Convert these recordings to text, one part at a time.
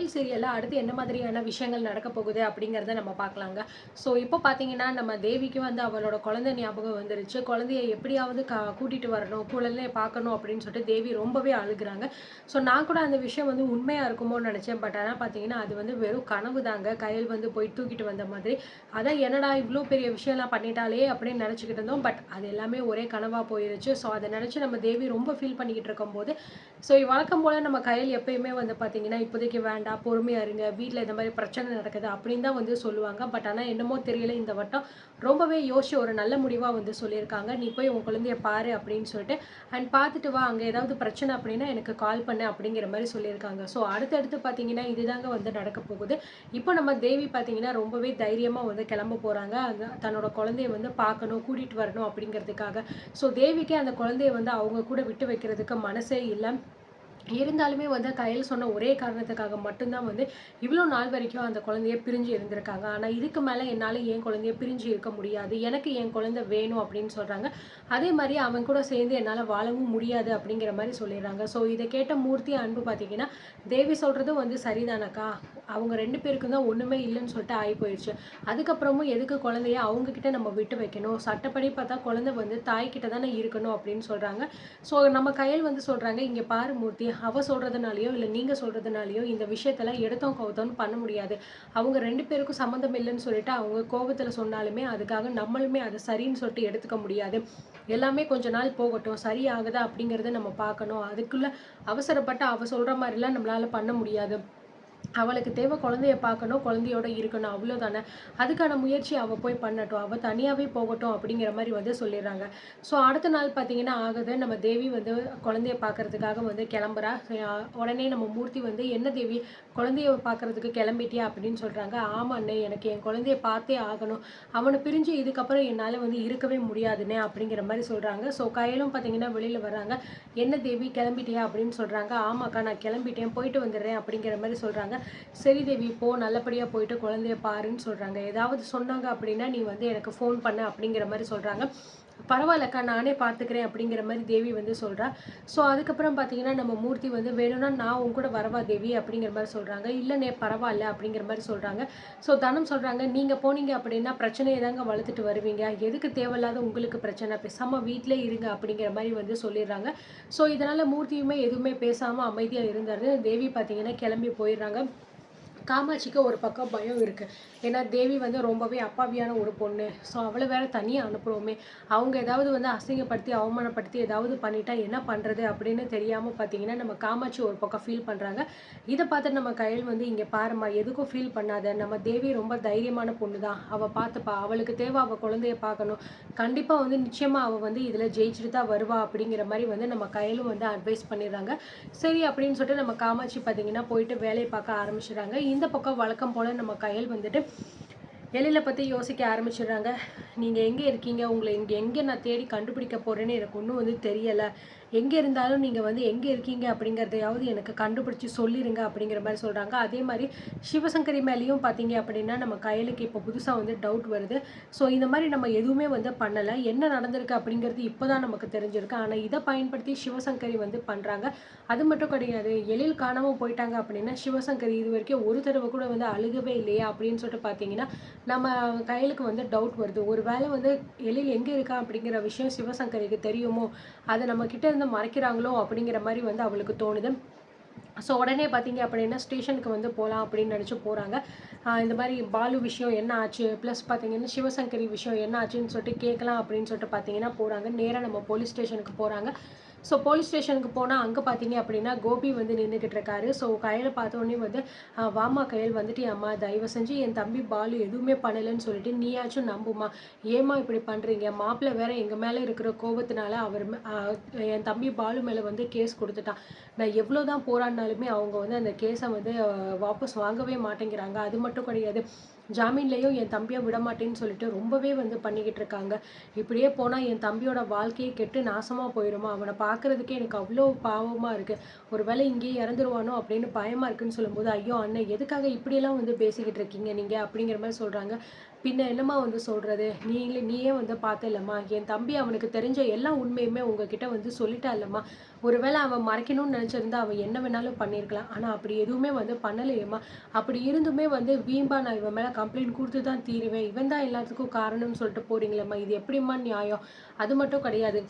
கயல் சீரியல்ல அடுத்து என்ன மாதிரியான விஷயங்கள் நடக்க போகுது அப்படிங்கிறத நம்ம பார்க்கலாங்க. ஸோ இப்போ பார்த்தீங்கன்னா, நம்ம தேவிக்கு வந்து அவளோட குழந்தை ஞாபகம் வந்துருச்சு. குழந்தைய எப்படியாவது கூட்டிட்டு வரணும், குழந்தைய பார்க்கணும் அப்படின்னு சொல்லிட்டு தேவி ரொம்பவே அழுகுறாங்க. ஸோ நான் கூட அந்த விஷயம் வந்து உண்மையா இருக்குமோன்னு நினச்சேன். பட் ஆனா பார்த்தீங்கன்னா, அது வந்து வெறும் கனவு தாங்க. கயல் வந்து போய் தூக்கிட்டு வந்த மாதிரி. அதான் என்னடா இவ்ளோ பெரிய விஷயம்லாம் பண்ணிட்டாளே அப்படின்னு நினச்சுக்கிட்டு இருந்தோம். பட் அது எல்லாமே ஒரே கனவா போயிருச்சு. ஸோ அத நினச்சு நம்ம தேவி ரொம்ப ஃபீல் பண்ணிக்கிட்டு இருக்கும்போது, ஸோ வழக்கம் போல நம்ம கயல் எப்பயுமே வந்து பார்த்தீங்கன்னா, இப்போதைக்கு வேண்டாம், பொறுமையா இருங்க, வீட்ல இந்த மாரி பிரச்சனை நடக்குது அப்படின்னு தான் வந்து சொல்லுவாங்க. பட் ஆனா என்னமோ தெரியல இந்த வட்டம் ரொம்பவே யோசிச்சு ஒரு நல்ல முடிவா வந்து சொல்லியிருக்காங்க. "நீ போய் உன் குழந்தைய பாரு" அப்படின்னு சொல்லிட்டு, அண்ட் பார்த்துட்டு வா, அங்க ஏதாவது பிரச்சனை அப்படின்னா எனக்கு கால் பண்ணு அப்படிங்கிற மாரி சொல்லியிருக்காங்க. ஸோ அடுத்தடுத்து பார்த்தீங்கன்னா, இதுதாங்க வந்து நடக்க போகுது. இப்போ நம்ம தேவி பார்த்தீங்கன்னா, ரொம்பவே தைரியமா வந்து கிளம்ப போறாங்க. தன்னோட குழந்தைய வந்து பார்க்கணும், கூட்டிட்டு வரணும் அப்படிங்கிறதுக்காக. ஸோ தேவிக்கு அந்த குழந்தைய வந்து அவங்க கூட விட்டு வைக்கிறதுக்கு மனசே இல்ல. இருந்தாலுமே வந்து கயல் சொன்ன ஒரே காரணத்துக்காக மட்டும் தான் வந்து இவ்வளோ நாள் வரைக்கும் அந்த குழந்தைய பிரிஞ்சு இருந்திருக்காங்க. ஆனா இதுக்கு மேல என்னால என் குழந்தைய பிரிஞ்சு இருக்க முடியாது. எனக்கு என் குழந்தை வேணும் அப்படின்னு சொல்றாங்க. அதே மாரி அவன் கூட சேர்ந்து என்னால வாழவும் முடியாது அப்படிங்கிற மாரி சொல்லிடுறாங்க. ஸோ இத கேட்ட மூர்த்தி, அன்பு பார்த்தீங்கன்னா, தேவி சொல்றதும் வந்து சரிதானக்கா. அவங்க 2 பேருக்கும் தான் ஒண்ணுமே இல்லன்னு சொல்லிட்டு ஆயி போயிருச்சு. அதுக்கப்புறமும் எதுக்கு குழந்தைய அவங்க கிட்ட நம்ம விட்டு வைக்கணும்? சட்டப்படி பார்த்தா குழந்தை வந்து தாய் கிட்ட தானே இருக்கணும் அப்படின்னு சொல்றாங்க. ஸோ நம்ம கயல் வந்து சொல்றாங்க, "இங்க பாரு மூர்த்தி, அவ சொல்றதுனாலயோ, இல்ல நீங்க சொல்றதுனாலயோ இந்த விஷயத்தலாம் எடுத்தோம் கவுத்தோம்ன்னு பண்ண முடியாது. அவங்க 2 பேருக்கும் சம்மந்தம் இல்லன்னு சொல்லிட்டு அவங்க கோவத்துல சொன்னாலுமே, அதுக்காக நம்மளுமே அத சரின்னு சொல்லிட்டு எடுத்துக்க முடியாது. எல்லாமே கொஞ்ச நாள் போகட்டும். சரியாகுதா அப்படிங்கிறத நம்ம பார்க்கணும். அதுக்குள்ள அவசரப்பட்டு அவ சொல்ற மாரிலாம் நம்மளால பண்ண முடியாது. அவளுக்கு தேவை குழந்தைய பார்க்கணும், குழந்தையோட இருக்கணும் அவ்வளோதானே. அதுக்கான முயற்சி அவ போய் பண்ணட்டும். அவ தனியாவே போகட்டும் அப்படிங்கிற மாரி வந்து சொல்லிடுறாங்க. ஸோ அடுத்த நாள் பார்த்தீங்கன்னா ஆகுது. நம்ம தேவி வந்து குழந்தைய பார்க்கறதுக்காக வந்து கிளம்புறா. உடனே நம்ம மூர்த்தி வந்து, "என்ன தேவி, குழந்தைய பார்க்கறதுக்கு கிளம்பிட்டியா?" அப்படின்னு சொல்றாங்க. "ஆமா அண்ணே, எனக்கு என் குழந்தைய பார்த்தே ஆகணும். அவன பிரிஞ்சு இதுக்கப்புறம் என்னால வந்து இருக்கவே முடியாதுண்ணே" அப்படிங்கிற மாரி சொல்றாங்க. ஸோ கயலும் பார்த்தீங்கன்னா வெளியில வராங்க. "என்ன தேவி, கிளம்பிட்டியா?" அப்படின்னு சொல்றாங்க. "ஆமாக்கா, நான் கிளம்பிட்டேன். போயிட்டு வந்துடுறேன்" அப்படிங்கிற மாரி சொல்றாங்க. "சரி தேவி, போ, நல்லபடியா போயிட்டு குழந்தைய பாருன்னு" சொல்றாங்க. "ஏதாவது சொன்னாங்க அப்படின்னா நீ வந்து எனக்கு ஃபோன் பண்ணு" அப்படிங்கிற மாரி சொல்றாங்க. "பரவாயில்லக்கா, நானே பார்த்துக்கிறேன்" அப்படிங்கிற மாரி தேவி வந்து சொல்றா. ஸோ அதுக்கப்புறம் பார்த்தீங்கன்னா, நம்ம மூர்த்தி வந்து, "வேணும்னா நான் உன் கூட வரவா தேவி?" அப்படிங்கிற மாரி சொல்றாங்க. "இல்லண்ணே, பரவால்ல" அப்படிங்கிற மாரி சொல்றாங்க. ஸோ தனம் சொல்றாங்க, "நீங்க போனீங்க அப்படின்னா பிரச்சனைய தாங்க வளர்த்துட்டு வருவீங்க. எதுக்கு தேவையில்லாத உங்களுக்கு பிரச்சனை? பேசாம வீட்லயே இருங்க" அப்படிங்கிற மாரி வந்து சொல்லிடுறாங்க. ஸோ இதனால மூர்த்தியுமே எதுவுமே பேசாம அமைதியா இருந்தாரு. தேவி பார்த்தீங்கன்னா கிளம்பி போயிடுறாங்க. காமாட்சிக்கு ஒரு பக்கம் பயம் இருக்கு. ஏன்னா தேவி வந்து ரொம்பவே அப்பாவியான ஒரு பொண்ணு. ஸோ அவள வேற தனியா அனுப்புறோமே! அவங்க ஏதாவது வந்து அசிங்கப்படுத்தி, அவமானப்படுத்தி ஏதாவது பண்ணிட்டா என்ன பண்றது? அப்படின்னு தெரியாம பார்த்தீங்கன்னா, நம்ம காமாட்சி ஒரு பக்கம் ஃபீல் பண்றாங்க. இத பார்த்துட்டு நம்ம கயல் வந்து, "இங்க பாரும்மா, எதுக்கும் ஃபீல் பண்ணாத. நம்ம தேவி ரொம்ப தைரியமான பொண்ணு தான். அவ பார்த்துப்பா. அவளுக்கு தேவை அவ குழந்தைய பார்க்கணும். கண்டிப்பா வந்து நிச்சயமா அவ வந்து இதுல ஜெயிச்சுட்டு தான் வருவா" அப்படிங்கிற மாரி வந்து நம்ம கயலும் வந்து அட்வைஸ் பண்ணிடுறாங்க. சரி அப்படின்னு சொல்லிட்டு நம்ம காமாட்சி பார்த்தீங்கன்னா, போயிட்டு வேலைய பார்க்க ஆரம்பிச்சுடுறாங்க. இந்த பக்கம் வழக்கம் போல நம்ம கயல் வந்துட்டு எழில பத்தி யோசிக்க ஆரம்பிச்சுடுறாங்க. "நீங்க எங்க இருக்கீங்க? உங்கள இங்க எங்க நான் தேடி கண்டுபிடிக்க போறேன்னு எனக்கு ஒண்ணும் வந்து தெரியல. எங்க இருந்தாலும் நீங்க வந்து எங்க இருக்கீங்க அப்படிங்கிறதையாவது எனக்கு கண்டுபிடிச்சு சொல்லிருங்க" அப்படிங்கிற மாரி சொல்றாங்க. அதே மாரி சிவசங்கரி மேலயும் பார்த்தீங்க அப்படின்னா, நம்ம கயலுக்கு இப்போ புதுசா வந்து டவுட் வருது. ஸோ இந்த மாரி நம்ம எதுவுமே வந்து பண்ணல. என்ன நடந்திருக்கு அப்படிங்கிறது இப்ப தான் நமக்கு தெரிஞ்சிருக்கு. ஆனா இத பயன்படுத்தி சிவசங்கரி வந்து பண்றாங்க. அது மட்டும் கிடையாது. எழில் காணாம போயிட்டாங்க அப்படின்னா, சிவசங்கரி இதுவரைக்கும் ஒரு தடவ கூட வந்து அழுகவே இல்லையா அப்படின்னு சொல்லிட்டு பார்த்தீங்கன்னா, நம்ம கையலுக்கு வந்து டவுட் வருது. ஒரு வேளை வந்து எழில் எங்க இருக்கான் அப்படிங்கிற விஷயம் சிவசங்கரிக்கு தெரியுமோ? அத நம்ம கிட்ட இருந்து மறைக்கிறாங்களோ? அப்படிங்கிற மாரி வந்து அவளுக்கு தோணுது. ஸோ உடனே பார்த்தீங்க அப்படின்னா, ஸ்டேஷனுக்கு வந்து போலாம் அப்படின்னு நெனச்சு போறாங்க. இந்த மாரி பாலு விஷயம் என்ன ஆச்சு? ப்ளஸ் பார்த்தீங்கன்னா, சிவசங்கரி விஷயம் என்ன ஆச்சுன்னு சொல்லிட்டு கேட்கலாம் அப்படின்னு சொல்லிட்டு பார்த்தீங்கன்னா போறாங்க. நேரா நம்ம போலீஸ் ஸ்டேஷனுக்கு போறாங்க. ஸோ போலீஸ் ஸ்டேஷனுக்கு போனா, அங்க பார்த்தீங்க அப்படின்னா, கோபி வந்து நின்னுகிட்டு இருக்காரு. ஸோ கயல பார்த்தோனே வந்து, வாம்மா கயல், வந்துட்டியாம்மா? தயவு செஞ்சு என் தம்பி பாலு எதுவுமே பண்ணலன்னு சொல்லிட்டு நீயாச்சும் நம்பும்மா. ஏம்மா இப்படி பண்றீங்க? மாப்பிள வேற எங்க மேல இருக்கிற கோவத்தினால அவர் என் தம்பி பாலு மேல வந்து கேஸ் குடுத்துட்டான். நான் எவ்வளோ தான் போராடினாலுமே அவங்க வந்து அந்த கேஸ வந்து வாபஸ் வாங்கவே மாட்டேங்கிறாங்க. அது மட்டும் கிடையாது, ஜாமீன்லயும் என் தம்பிய விடமாட்டேன்னு சொல்லிட்டு ரொம்பவே வந்து பண்ணிக்கிட்டு இருக்காங்க. இப்படியே போனா என் தம்பியோட வாழ்க்கையே கெட்டு நாசமா போயிரும்மா. அவன பார்க்குறதுக்கே எனக்கு அவ்வளோ பாவமா இருக்கு. ஒரு வேளை இங்கேயே இறந்துருவானோ அப்படின்னு பயமா இருக்குன்னு சொல்லும்போது, "ஐயோ! அண்ணன் எதுக்காக இப்படியெல்லாம் வந்து பேசிக்கிட்டு இருக்கீங்க நீங்க?" அப்படிங்கிற மாரி சொல்றாங்க. "பின்ன என்னம்மா வந்து சொல்றது? நீயே வந்து பார்த்தல்லம்மா, என் தம்பி அவனுக்கு தெரிஞ்ச எல்லா உண்மையுமே உங்ககிட்ட வந்து சொல்லிட்டான்லம்மா. ஒருவேளை அவன் மறைக்கணும்னு நெனச்சிருந்தா அவன் என்ன வேணாலும் பண்ணியிருக்கலாம். ஆனா அப்படி எதுவுமே வந்து பண்ணலையேம்மா. அப்படி இருந்துமே வந்து வீம்பா நான் இவன் மேல கம்ப்ளைண்ட் குடுத்து தான் தீருவேன். இவன் தான் எல்லாத்துக்கும் காரணம்னு சொல்லிட்டு போறீங்களேம்மா, இது எப்படிம்மா நியாயம்? அது மட்டும் கிடையாது.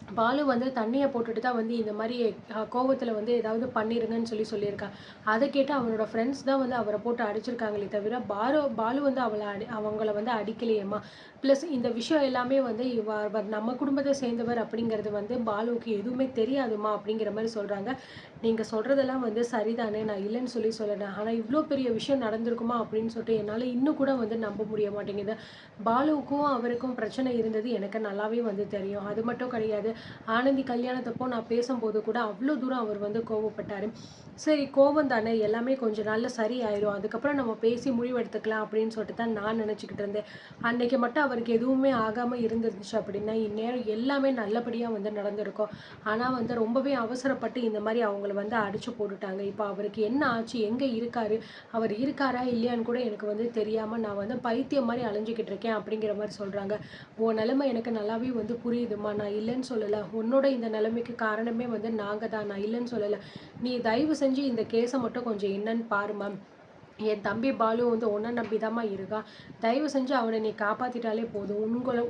பாலு வந்து தண்ணிய போட்டுட்டு தான் வந்து இந்த மாரி கோவத்துல வந்து ஏதாவது பண்ணிருங்கன்னு சொல்லியிருக்கான். அத கேட்டு அவனோட ஃப்ரெண்ட்ஸ் தான் வந்து அவர போட்டு அடிச்சிருக்காங்களே தவிர, பாலு வந்து அவங்கள வந்து அடிக்கலையேம்மா. ப்ளஸ் இந்த விஷயம் எல்லாமே வந்து அவர் நம்ம குடும்பத்த சேர்ந்தவர் அப்படிங்கிறது வந்து பாலுவுக்கு எதுவுமே தெரியாதும்மா அப்படிங்கிற மாரி சொல்றாங்க. நீங்க சொல்றதெல்லாம் வந்து சரிதானே, நான் இல்லன்னு சொல்லல. ஆனா இவ்ளோ பெரிய விஷயம் நடந்திருக்குமா அப்படின்னு சொல்லிட்டு என்னால இன்னும் கூட வந்து நம்ப முடிய மாட்டேங்குது. பாலுவுக்கும் அவருக்கும் பிரச்சனை இருந்தது எனக்கு நல்லாவே வந்து தெரியும். அது மட்டும் கிடையாது. ஆனந்தி கல்யாணத்தப்போ நான் பேசும்போது கூட அவ்ளோ தூரம் அவர் வந்து கோவப்பட்டாரு. சரி கோவம் தானே எல்லாமே கொஞ்ச நாள்ல சரியாயிரும். அதுக்கப்புறம் நம்ம பேசி முடிவெடுத்துக்கலாம் அப்படின்னு சொல்லிட்டு தான் நான் நினச்சுக்கிட்டு இருந்தேன். அன்னைக்கு மட்டும் அவருக்கு எதுவுமே ஆகாம இருந்துருந்துச்சு அப்படின்னா, இந்நேரம் எல்லாமே நல்லபடியா வந்து நடந்திருக்கும். ஆனா வந்து ரொம்பவே அவசரப்பட்டு இந்த மாரி அவங்கள வந்து அடிச்சு போட்டுட்டாங்க. இப்ப அவருக்கு என்ன ஆச்சு? எங்க இருக்காரு? அவர் இருக்காரா? இல்லையான்னு கூட எனக்கு வந்து தெரியாம நான் வந்து பைத்தியம் மாரி அலைஞ்சுகிட்டு இருக்கேன் அப்படிங்கிற மாரி சொல்றாங்க. உன் நிலைமை எனக்கு நல்லாவே வந்து புரியுதும்மா. நான் இல்லன்னு சொல்லல. உன்னோட இந்த நிலைமைக்கு காரணமே வந்து நாங்க தான். நான் இல்லன்னு சொல்லல. நீ தயவு செஞ்சு இந்த கேஸ மட்டும் கொஞ்சம் என்னன்னு பாரும்மா. என் தம்பி பாலு வந்து உன்ன நம்பிதாம்மா இருக்கான். தயவு செஞ்சு அவன நீ காப்பாத்திட்டாலே போதும்.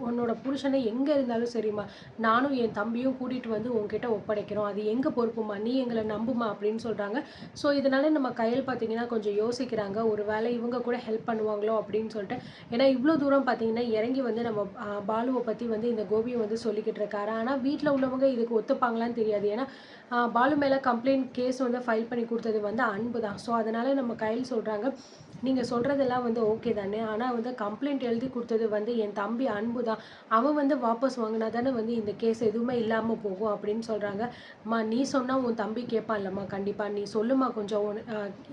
உன்னோட புருஷனை எங்க இருந்தாலும் சரிம்மா. நானும் என் தம்பியும் கூட்டிட்டு வந்து உன்கிட்ட ஒப்படைக்கிறோம். அது எங்க பொறுப்பும்மா. நீ எங்கள நம்பும்மா அப்படின்னு சொல்றாங்க. ஸோ இதனால நம்ம கையல் பார்த்தீங்கன்னா கொஞ்சம் யோசிக்கிறாங்க. ஒரு வேளை இவங்க கூட ஹெல்ப் பண்ணுவாங்களோ அப்படின்னு சொல்லிட்டு. ஏன்னா இவ்ளோ தூரம் பார்த்தீங்கன்னா இறங்கி வந்து நம்ம பாலுவ பத்தி வந்து இந்த கோபி வந்து சொல்லிக்கிட்டு இருக்காரு. ஆனா வீட்ல உள்ளவங்க இதுக்கு ஒத்துப்பாங்களான்னு தெரியாது. ஏன்னா பாலு மேல கம்ப்ளைண்ட் கேஸ் வந்து ஃபைல் பண்ணி குடுத்தது வந்து அன்பு தான். ஸோ அதனால நம்ம கையல் சொல்றாங்க, "நீங்க சொல்றதெல்லாம் வந்து ஓகே தானே. ஆனா வந்து கம்ப்ளைண்ட் எழுதி குடுத்தது வந்து என் தம்பி அன்பு தான். அவன் வந்து வாபஸ் வாங்குனா தானே வந்து இந்த கேஸ் எதுவுமே இல்லாம போகும்." அப்படின்னு சொல்றாங்க. "அம்மா நீ சொன்னா உன் தம்பி கேட்பான்லம்மா கண்டிப்பா. நீ சொல்லும்மா கொஞ்சம்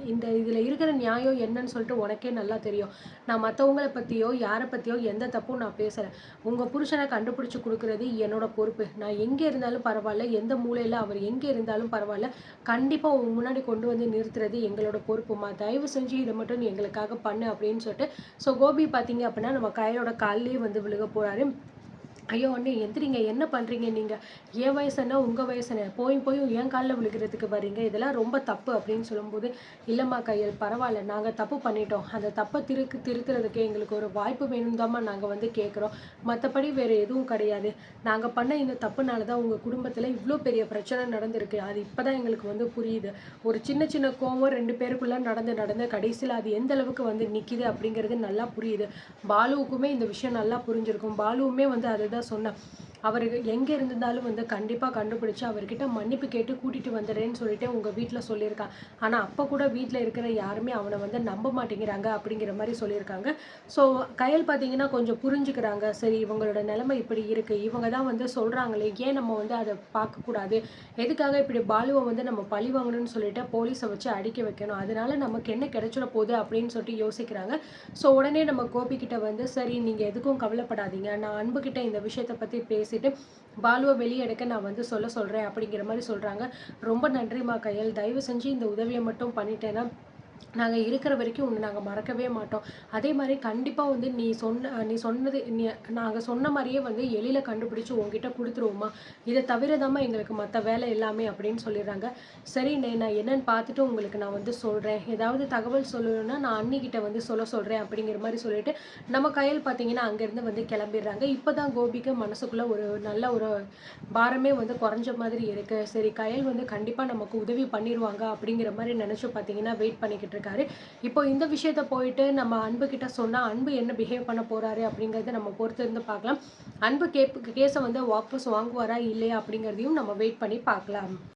இந்த இதுல இருக்கிற நியாயம் என்னன்னு சொல்லிட்டு உனக்கே நல்லா தெரியும். நான் மத்தவங்கள பத்தியோ, யார பத்தியோ எந்த தப்பும் நான் பேசல. உங்க புருஷன கண்டுபிடிச்சு குடுக்குறது என்னோட பொறுப்பு. நான் எங்க இருந்தாலும் பரவால்ல, எந்த மூலையில அவர் எங்க இருந்தாலும் பரவால்ல. கண்டிப்பா உன் முன்னாடி கொண்டு வந்து நிறுத்துறது எங்களோட பொறுப்புமா. தயவு செஞ்சு இத மட்டும் நீ எங்களுக்காக பண்ணு அப்படின்னு சொல்லிட்டு கோபி பார்த்தீங்க அப்படின்னா நம்ம கையலோட கால்லயே வந்து விழுக போறாரு. ஐயோ! அண்ணே எந்திரிங்க. என்ன பண்றீங்க நீங்க? என் வயசு என்ன? உங்க வயசு என்ன? போயும் என் கால்ல விழுகிறதுக்கு வர்றீங்க. இதெல்லாம் ரொம்ப தப்பு அப்படின்னு சொல்லும்போது, இல்லம்மா கையல் பரவால்ல. நாங்க தப்பு பண்ணிட்டோம். அந்த தப்ப திருத்துறதுக்கு எங்களுக்கு ஒரு வாய்ப்பு வேணும்னு தாம்மா நாங்க வந்து கேட்குறோம். மத்தபடி வேற எதுவும் கிடையாது. நாங்க பண்ண இந்த தப்புனால தான் உங்க குடும்பத்தில இவ்ளோ பெரிய பிரச்சனை நடந்திருக்கு. அது இப்ப தான் எங்களுக்கு வந்து புரியுது. ஒரு சின்ன சின்ன கோவம் 2 பேருக்குள்ள நடந்து கடைசியில அது எந்த அளவுக்கு வந்து நிக்கிது அப்படிங்கிறது நல்லா புரியுது. பாலுவுக்குமே இந்த விஷயம் நல்லா புரிஞ்சிருக்கும். பாலுவுமே வந்து அதுதான் சொன்னான். அவரு எங்க இருந்திருந்தாலும் வந்து கண்டிப்பா கண்டுபிடிச்சு அவர்கிட்ட மன்னிப்பு கேட்டு கூட்டிட்டு வந்துடுறேன்னு சொல்லிட்டு உங்க வீட்ல சொல்லியிருக்கான். ஆனா அப்ப கூட வீட்ல இருக்கிற யாருமே அவன வந்து நம்ப மாட்டேங்கிறாங்க அப்படிங்கிற மாரி சொல்லியிருக்காங்க. ஸோ கயல் பார்த்தீங்கன்னா கொஞ்சம் புரிஞ்சுக்கிறாங்க. சரி இவங்களோட நிலைமை இப்படி இருக்கு. இவங்க தான் வந்து சொல்றாங்களே, ஏன் நம்ம வந்து அத பார்க்கக்கூடாது? எதுக்காக இப்படி பாலுவ வந்து நம்ம பழி வாங்கணும்னு சொல்லிட்டு போலீஸ வச்சு அடிக்க வைக்கணும். அதனால நமக்கு என்ன கிடைச்சிட போகுது அப்படின்னு சொல்லிட்டு யோசிக்கிறாங்க. உடனே நம்ம கோபி கிட்ட வந்து சரி நீங்க எதுக்கும் கவலைப்படாதீங்க. நான் அன்பு கிட்ட இந்த விஷயத்த பத்தி பேசிட்டு பாலுவ வெளிய எடுக்க நான் வந்து சொல்றேன் அப்படிங்கிற மாரி சொல்றாங்க. ரொம்ப நன்றிம்மா கயல். தயவு செஞ்சு இந்த உதவிய மட்டும் பண்ணிட்டேன்னா நாங்க இருக்கிற வரைக்கும் உன்ன நாங்க மறக்கவே மாட்டோம். அதே மாரி கண்டிப்பா வந்து நீ சொன்னது நாங்க சொன்ன மாரியே வந்து எளில கண்டுபிடிச்சு உன்கிட்ட குடுத்துருவோம்மா. இத தவிர தாம்மா எங்களுக்கு மத்த வேலை எல்லாமே அப்படின்னு சொல்லிடுறாங்க. சரிண்ணே நான் என்னன்னு பார்த்துட்டு உங்களுக்கு நான் வந்து சொல்றேன். ஏதாவது தகவல் சொல்லணும்னா நான் அண்ணிகிட்ட வந்து சொல்றேன் அப்படிங்கிற மாரி சொல்லிட்டு, நம்ம கயல் பார்த்தீங்கன்னா அங்கேருந்து வந்து கிளம்பிடுறாங்க. இப்பதான் கோபிக்கு மனசுக்குள்ள ஒரு நல்ல ஒரு பாரமே வந்து குறைஞ்ச மாதிரி இருக்கு. சரி கயல் வந்து கண்டிப்பா நமக்கு உதவி பண்ணிருவாங்க அப்படிங்கிற மாரி நெனச்சு பார்த்தீங்கன்னா வெயிட் பண்ணிக்கிட்டு இருக்காரு. இப்போ இந்த விஷயத்த போயிட்டு நம்ம அன்பு கிட்ட சொன்னா, அன்பு என்ன பிஹேவ் பண்ண போறாரு அப்படிங்கிறத நம்ம பொறுத்து இருந்து பார்க்கலாம். அன்பு கேஸ வந்து வாபஸ் வாங்குவாரா இல்லையா அப்படிங்கிறதையும் நம்ம வெயிட் பண்ணி பார்க்கலாம்.